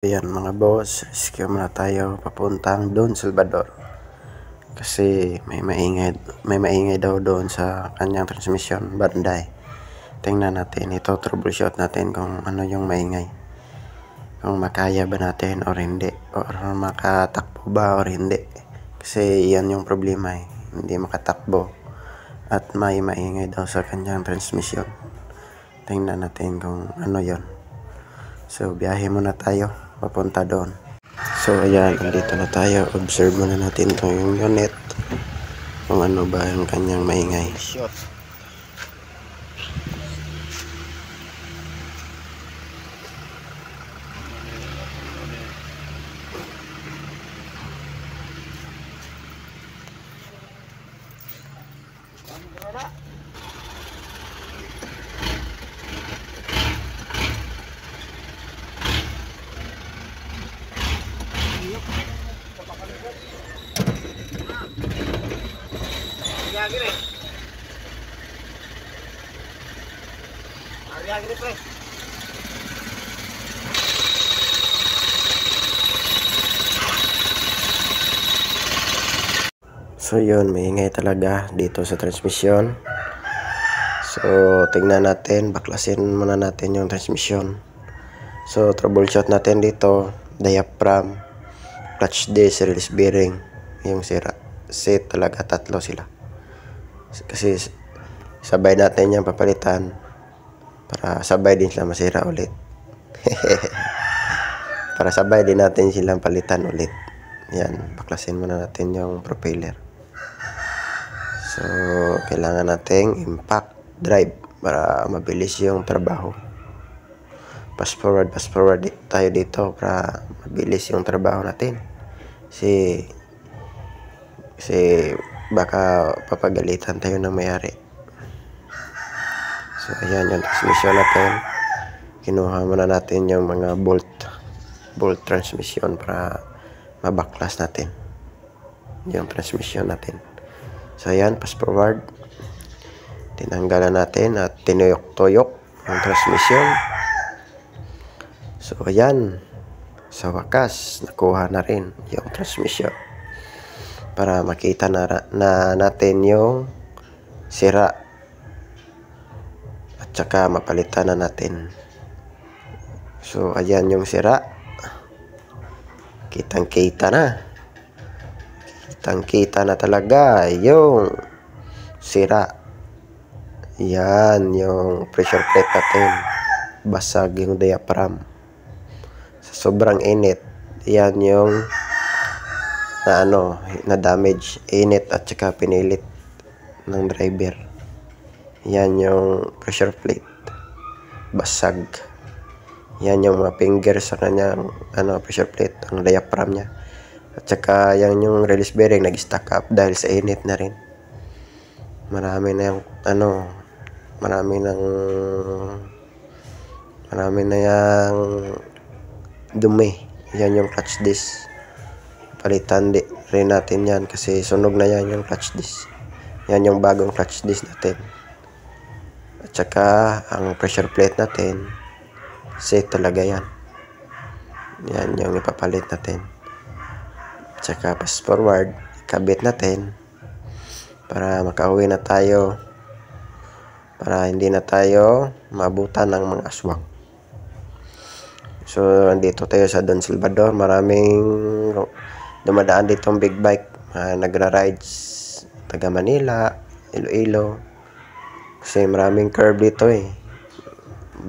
Ayan mga boss, rescue muna tayo papuntang Don Salvador. Kasi may maingay daw doon sa kanyang transmission banday. Tingnan natin, ito troubleshoot natin kung ano yung maingay. Kung makaya ba natin or hindi, or makatakbo ba or hindi. Kasi yan yung problema hindi makatakbo at may maingay daw sa kanyang transmission. Tingnan natin kung ano yon. So biyahe muna tayo papunta doon. So ayan, andito na tayo. Observe muna natin yung unit kung ano ba yung kanyang maingay. So yun, maingay talaga dito sa transmission. So tingnan natin, baklasin muna natin yung transmission. So troubleshoot natin dito, diaphragm, clutch disc, release bearing, yung sira. Set talaga, tatlo sila. Kasi sabay natin yung papalitan para sabay din sila masira ulit. Para sabay din natin silang palitan ulit. Yan, baklasin muna natin yung propeller. So kailangan nating impact drive para mabilis yung trabaho. Fast forward tayo dito para mabilis yung trabaho natin. Kasi baka papagalitan tayo ng may-ari. So ayan yung transmission natin. Kinuha muna natin yung mga bolt transmission para mabaklas natin yung transmission natin. So ayan, fast forward. Tinanggalan natin at tinuyok-tuyok yung transmission. So ayan, sa wakas nakuha na rin yung transmission para makita na natin yung sira at saka mapalitan na natin. So ayan yung sira, kitang-kita na talaga yung sira. Yan yung pressure plate natin, basag yung diaphragm sa sobrang init. Yan yung na damage, init at saka pinilit ng driver. Yan yung pressure plate, basag. Yan yung mga finger sa kanyang pressure plate, ang diaphragm niya. At saka yan yung release bearing nag-stack up dahil sa init na rin. Marami na yung dumi. Yan yung clutch disc. Palitan rin natin yan kasi sunog na yan yung clutch disc. Yan yung bagong clutch disc natin. At saka ang pressure plate natin, set talaga yan. Yan yung ipapalit natin. At saka fast forward, kabit natin para makauwi na tayo, para hindi na tayo maabutan ng mga aswang. So andito tayo sa Don Salvador. Maraming dumadaan dito ang big bike, nagra-rides taga Manila, Iloilo. Kasi maraming curve dito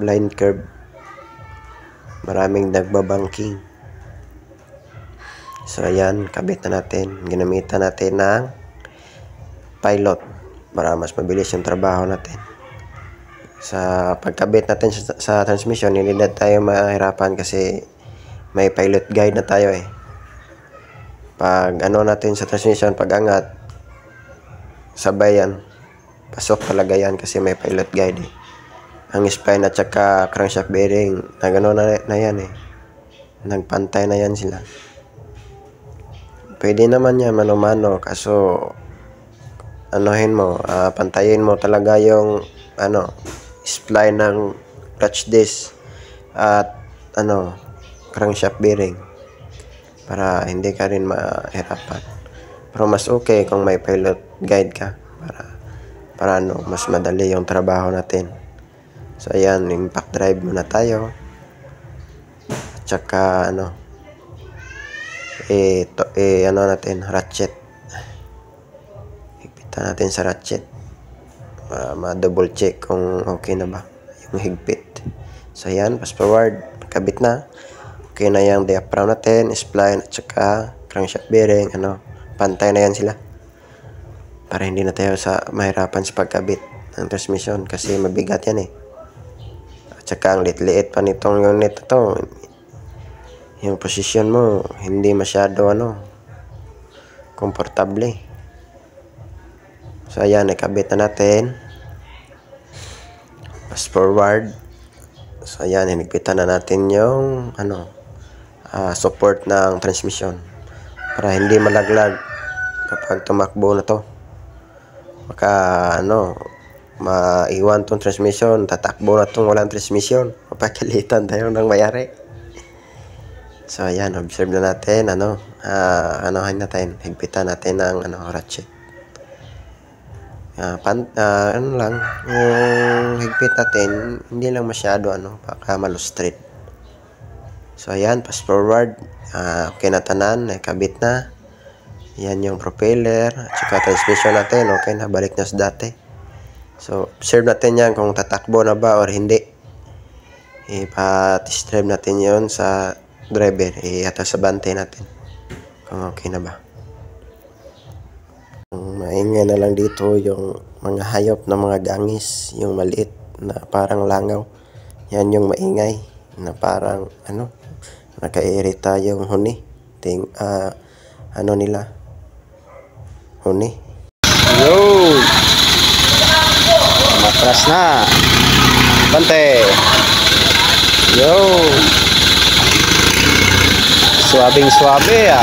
blind curve. Maraming nagbabangking. So ayan, kabit na natin. Ginamitan natin ng pilot para mas mabilis yung trabaho natin. Sa pagkabit natin sa transmission, hindi na tayo mahirapan kasi may pilot guide na tayo Pag natin sa transmission, pag angat, sabay yan. Pasok talaga yan kasi may pilot guide Ang spine at saka crankshaft bearing, na yan Nagpantay na yan sila. Pwede naman yan mano-mano, kaso pantayin mo talaga yung spline ng clutch disc at crankshaft bearing para hindi ka rin mahirapan. Pero mas okay kung may pilot guide ka para mas madali yung trabaho natin. So ayan, impact drive muna tayo. At saka natin ratchet. Higpitan natin sa ratchet. Ma-double check kung okay na ba yung higpit. So ayan, fast forward, kabit na. Okay na yung diaphragm natin, spline at saka crankshaft bearing, pantay na yan sila. Para hindi na tayo mahirapan sa pagkabit ng transmission kasi mabigat yan eh. At saka ang liit-liit pa nitong unit na to. Yung position mo hindi masyado komportable. So ayan, ikabit na natin. Fast forward. So ayan, hinigpitan na natin yung support ng transmission para hindi malaglag kapag tumakbo na to. Baka maiwan tong transmission, tatakbo na tong walang transmission, mapakalitan tayo ng mayari. So ayan, observe na natin higpitan natin ng ratchet. Yung higpit natin hindi lang masyado baka malustrit. So ayan, fast forward, okay na tanan, nakabit na. Yan yung propeller at saka transmission natin, okay na, balik na sa dati. So observe natin yan kung tatakbo na ba or hindi. Ipa-test drive natin yon sa driver, sa bante natin kung okay na ba. Maingay na lang dito yung mga hayop na mga gangis, yung maliit na parang langaw. Yan yung maingay na parang nakairita yung huni. Huni. Yo! Matras na. Bante. Yo! Suabing-suabe